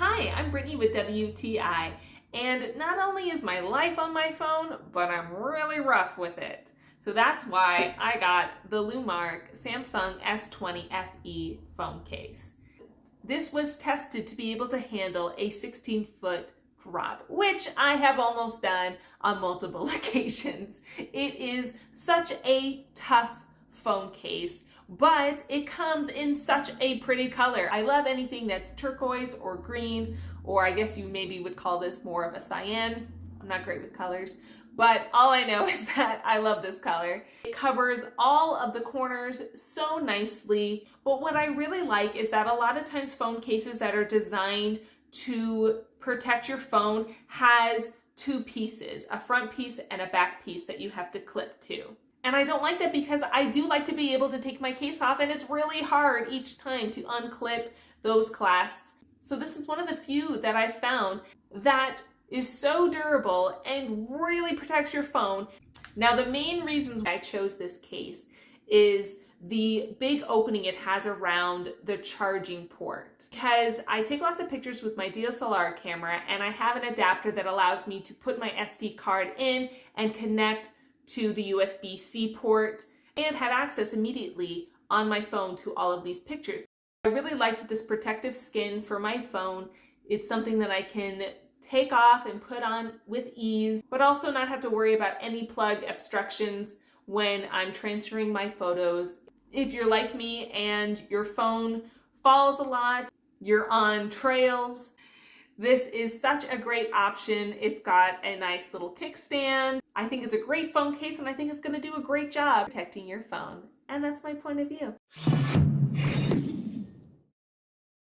Hi, I'm Brittany with WTI, and not only is my life on my phone, but I'm really rough with it. So that's why I got the LUMARKE Samsung S20 FE phone case. This was tested to be able to handle a 16-foot drop, which I have almost done on multiple occasions. It is such a tough phone case, but it comes in such a pretty color. I love anything that's turquoise or green, or I guess you maybe would call this more of a cyan. I'm not great with colors, but all I know is that I love this color. It covers all of the corners so nicely, but what I really like is that a lot of times phone cases that are designed to protect your phone has two pieces, a front piece and a back piece that you have to clip to. And I don't like that because I do like to be able to take my case off, and it's really hard each time to unclip those clasps. So this is one of the few that I found that is so durable and really protects your phone. Now, the main reasons why I chose this case is the big opening it has around the charging port. Because I take lots of pictures with my DSLR camera, and I have an adapter that allows me to put my SD card in and connect to the USB-C port and have access immediately on my phone to all of these pictures. I really liked this protective skin for my phone. It's something that I can take off and put on with ease, but also not have to worry about any plug obstructions when I'm transferring my photos. If you're like me and your phone falls a lot, you're on trails, this is such a great option. It's got a nice little kickstand. I think it's a great phone case, and I think it's going to do a great job protecting your phone. And that's my point of view.